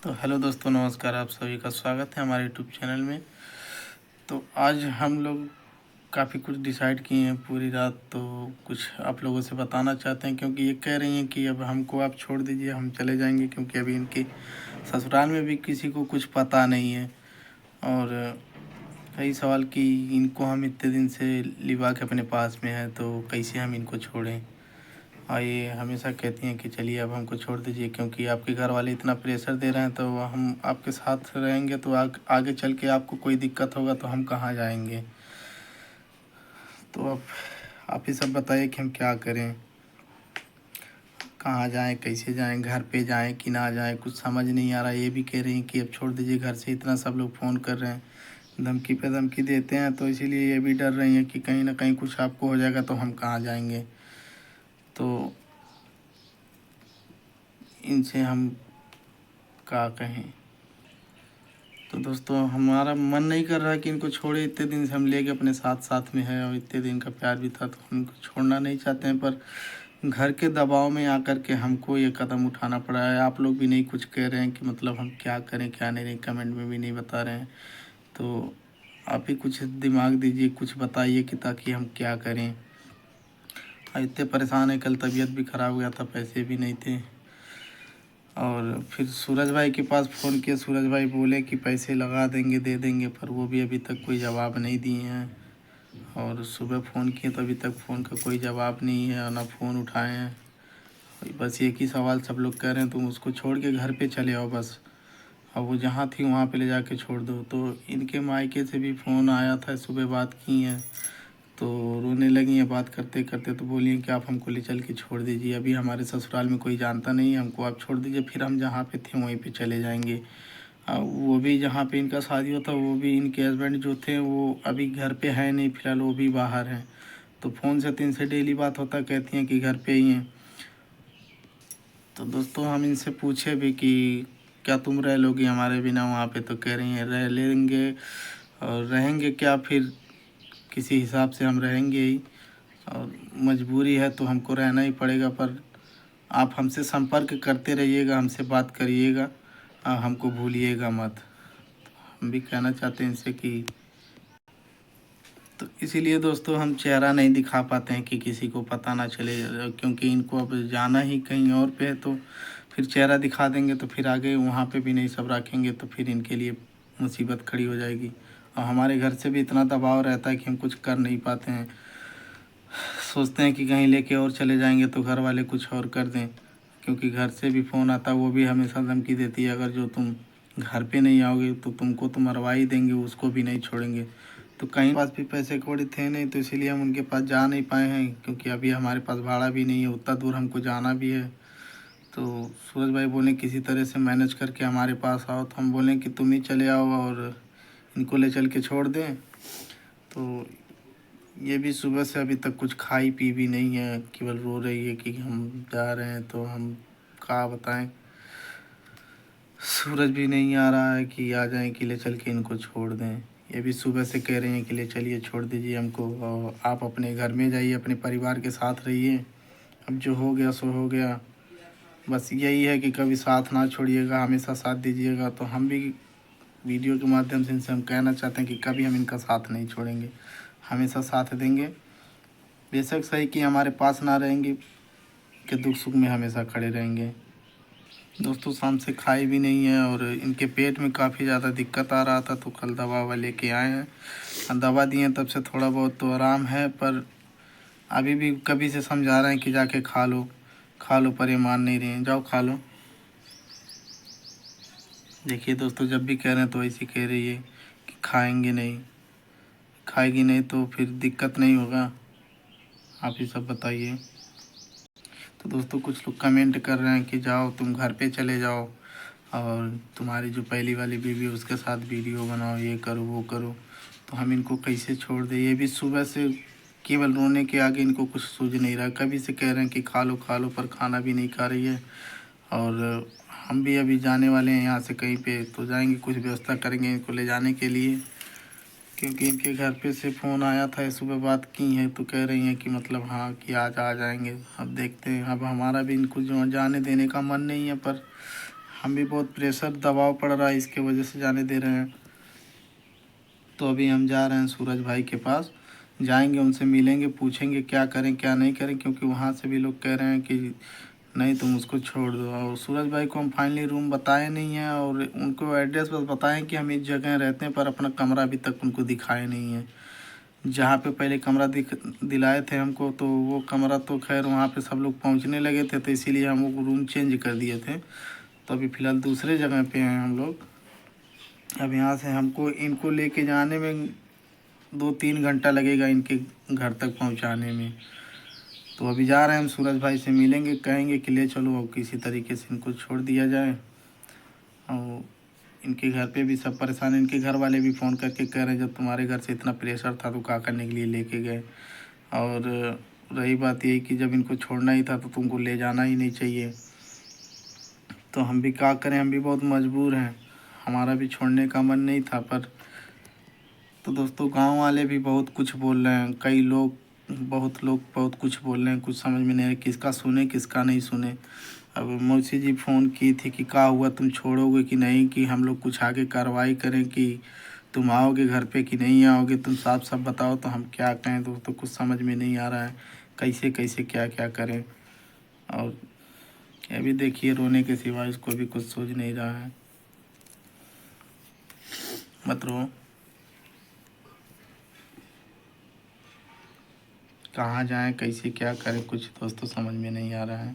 तो हेलो दोस्तों, नमस्कार। आप सभी का स्वागत है हमारे यूट्यूब चैनल में। तो आज हम लोग काफ़ी कुछ डिसाइड किए हैं पूरी रात, तो कुछ आप लोगों से बताना चाहते हैं, क्योंकि ये कह रही हैं कि अब हमको आप छोड़ दीजिए, हम चले जाएंगे, क्योंकि अभी इनके ससुराल में भी किसी को कुछ पता नहीं है। और कई सवाल कि इनको हम इतने दिन से लिवा के अपने पास में है, तो कैसे हम इनको छोड़ें। और ये हमेशा कहती हैं कि चलिए अब हमको छोड़ दीजिए, क्योंकि आपके घर वाले इतना प्रेशर दे रहे हैं, तो हम आपके साथ रहेंगे तो आगे चल के आपको कोई दिक्कत होगा तो हम कहाँ जाएंगे। तो अब आप ही सब बताइए कि हम क्या करें, कहाँ जाएं, कैसे जाएं, घर पे जाएं कि ना जाएं, कुछ समझ नहीं आ रहा। ये भी कह रही हैं कि अब छोड़ दीजिए घर से, इतना सब लोग फ़ोन कर रहे हैं, धमकी पे धमकी देते हैं, तो इसीलिए ये भी डर रही हैं कि कहीं ना कहीं कुछ आपको हो जाएगा तो हम कहाँ जाएंगे। तो इनसे हम क्या कहें। तो दोस्तों, हमारा मन नहीं कर रहा है कि इनको छोड़े। इतने दिन से हम लेके अपने साथ साथ में है और इतने दिन का प्यार भी था, तो हम इनको छोड़ना नहीं चाहते हैं, पर घर के दबाव में आकर के हमको ये कदम उठाना पड़ा है। आप लोग भी नहीं कुछ कह रहे हैं कि मतलब हम क्या करें क्या नहीं, कमेंट में भी नहीं बता रहे हैं। तो आप ही कुछ दिमाग दीजिए, कुछ बताइए कि ताकि हम क्या करें। इतने परेशान है, कल तबीयत भी ख़राब हो गया था, पैसे भी नहीं थे। और फिर सूरज भाई के पास फ़ोन किया, सूरज भाई बोले कि पैसे लगा देंगे, दे देंगे, पर वो भी अभी तक कोई जवाब नहीं दिए हैं। और सुबह फ़ोन किए तो अभी तक फ़ोन का कोई जवाब नहीं है और ना फ़ोन उठाए हैं। बस एक ही सवाल सब लोग कह रहे हैं, तुम उसको छोड़ के घर पे चले आओ बस, और वो जहाँ थी वहाँ पे ले जाके छोड़ दो। तो इनके मायके से भी फ़ोन आया था, सुबह बात की हैं, तो रोने लगी हैं बात करते करते। तो बोली कि आप हमको ले चल के छोड़ दीजिए, अभी हमारे ससुराल में कोई जानता नहीं है, हमको आप छोड़ दीजिए, फिर हम जहाँ पे थे वहीं पे चले जाएंगे। वो भी जहाँ पे इनका शादी होता, वो भी इनके हस्बैंड जो थे वो अभी घर पे है नहीं, फिलहाल वो भी बाहर हैं। तो फ़ोन से तो इनसे डेली बात होता, कहती हैं कि घर पे ही हैं। तो दोस्तों, हम इनसे पूछे भी कि क्या तुम रह लोगी हमारे बिना वहाँ पे, तो कह रही हैं रह लेंगे। और रहेंगे क्या, फिर किसी हिसाब से हम रहेंगे ही, और मजबूरी है तो हमको रहना ही पड़ेगा। पर आप हमसे संपर्क करते रहिएगा, हमसे बात करिएगा, हमको भूलिएगा मत। हम भी कहना चाहते हैं इनसे कि तो इसीलिए दोस्तों हम चेहरा नहीं दिखा पाते हैं कि किसी को पता ना चले, क्योंकि इनको अब जाना ही कहीं और पे है। तो फिर चेहरा दिखा देंगे तो फिर आगे वहाँ पे भी नहीं सब रखेंगे, तो फिर इनके लिए मुसीबत खड़ी हो जाएगी। और हमारे घर से भी इतना दबाव रहता है कि हम कुछ कर नहीं पाते हैं। सोचते हैं कि कहीं लेके और चले जाएंगे तो घर वाले कुछ और कर दें, क्योंकि घर से भी फ़ोन आता है, वो भी हमेशा धमकी देती है, अगर जो तुम घर पे नहीं आओगे तो तुमको तो मरवा ही देंगे, उसको भी नहीं छोड़ेंगे। तो कहीं पास भी पैसे कौड़ी थे नहीं, तो इसीलिए हम उनके पास जा नहीं पाए हैं, क्योंकि अभी हमारे पास भाड़ा भी नहीं है, उतना दूर हमको जाना भी है। तो सूरज भाई बोले किसी तरह से मैनेज करके हमारे पास आओ, तो हम बोलें कि तुम ही चले आओ और इनको ले चल के छोड़ दें। तो ये भी सुबह से अभी तक कुछ खाई पी भी नहीं है, केवल रो रही है कि हम जा रहे हैं। तो हम क्या बताएं, सूरज भी नहीं आ रहा है कि आ जाएं कि ले चल के इनको छोड़ दें। ये भी सुबह से कह रही हैं कि ले चलिए, छोड़ दीजिए हमको, और आप अपने घर में जाइए, अपने परिवार के साथ रहिए, अब जो हो गया सो हो गया। बस यही है कि कभी साथ ना छोड़िएगा, हमेशा साथ दीजिएगा। तो हम भी वीडियो के माध्यम से इनसे हम कहना चाहते हैं कि कभी हम इनका साथ नहीं छोड़ेंगे, हमेशा साथ देंगे। बेशक सही कि हमारे पास ना रहेंगे, कि दुख सुख में हमेशा खड़े रहेंगे। दोस्तों, शाम से खाए भी नहीं है और इनके पेट में काफ़ी ज़्यादा दिक्कत आ रहा था, तो कल दवा ववा लेके आए हैं, दवा दिए हैं, तब से थोड़ा बहुत तो आराम है। पर अभी भी कभी से समझा रहे हैं कि जाके खा लो खा लो, पर ये मान नहीं रहे हैं, जाओ खा लो। देखिए दोस्तों, जब भी कह रहे हैं तो ऐसी कह रही है कि खाएंगे नहीं, खाएगी नहीं तो फिर दिक्कत नहीं होगा। आप ही सब बताइए। तो दोस्तों, कुछ लोग कमेंट कर रहे हैं कि जाओ तुम घर पे चले जाओ, और तुम्हारी जो पहली वाली बीवी है उसके साथ वीडियो बनाओ, ये करो वो करो। तो हम इनको कैसे छोड़ दें। ये भी सुबह से केवल रोने के आगे इनको कुछ सूझ नहीं रहा। कभी से कह रहे हैं कि खा लो, पर खाना भी नहीं खा रही है। और हम भी अभी जाने वाले हैं यहाँ से कहीं पे, तो जाएंगे, कुछ व्यवस्था करेंगे इनको ले जाने के लिए, क्योंकि इनके घर पे से फ़ोन आया था, सुबह बात की है, तो कह रही हैं कि मतलब हाँ कि आज आ जाएंगे। अब देखते हैं, अब हमारा भी इनको जो जाने देने का मन नहीं है, पर हम भी बहुत प्रेशर दबाव पड़ रहा है, इसके वजह से जाने दे रहे हैं। तो अभी हम जा रहे हैं सूरज भाई के पास, जाएंगे उनसे मिलेंगे, पूछेंगे क्या करें क्या नहीं करें, क्योंकि वहाँ से भी लोग कह रहे हैं कि नहीं तुम उसको छोड़ दो। और सूरज भाई को हम फाइनली रूम बताए नहीं हैं, और उनको एड्रेस बस बताएं कि हम इस जगह रहते हैं, पर अपना कमरा अभी तक उनको दिखाए नहीं है। जहाँ पे पहले कमरा दिलाए थे हमको, तो वो कमरा तो खैर वहाँ पे सब लोग पहुँचने लगे थे, तो इसीलिए हम वो रूम चेंज कर दिए थे। तो अभी फ़िलहाल दूसरे जगह पे हैं हम लोग। अब यहाँ से हमको इनको लेके जाने में 2-3 घंटा लगेगा, इनके घर तक पहुँचाने में। तो अभी जा रहे हैं हम सूरज भाई से मिलेंगे, कहेंगे कि ले चलो और किसी तरीके से इनको छोड़ दिया जाए। और इनके घर पे भी सब परेशान हैं, इनके घर वाले भी फ़ोन करके कह रहे हैं जब तुम्हारे घर से इतना प्रेशर था तो क्या करने के लिए लेके गए। और रही बात यही कि जब इनको छोड़ना ही था तो तुमको ले जाना ही नहीं चाहिए। तो हम भी क्या करें, हम भी बहुत मजबूर हैं, हमारा भी छोड़ने का मन नहीं था। पर तो दोस्तों गांव वाले भी बहुत कुछ बोल रहे हैं, कई लोग बहुत लोग बहुत कुछ बोल रहे हैं, कुछ समझ में नहीं आया किसका सुने किसका नहीं सुने। अब मौसी जी फ़ोन की थी कि क्या हुआ, तुम छोड़ोगे कि नहीं, कि हम लोग कुछ आगे कार्रवाई करें, कि तुम आओगे घर पे कि नहीं आओगे, तुम साफ साफ बताओ तो हम क्या कहें। दोस्तों कुछ समझ में नहीं आ रहा है कैसे कैसे क्या क्या करें। और अभी देखिए रोने के सिवा इसको भी कुछ सूझ नहीं रहा है। मत रो, कहाँ जाएं कैसे क्या करें, कुछ दोस्तों समझ में नहीं आ रहा है।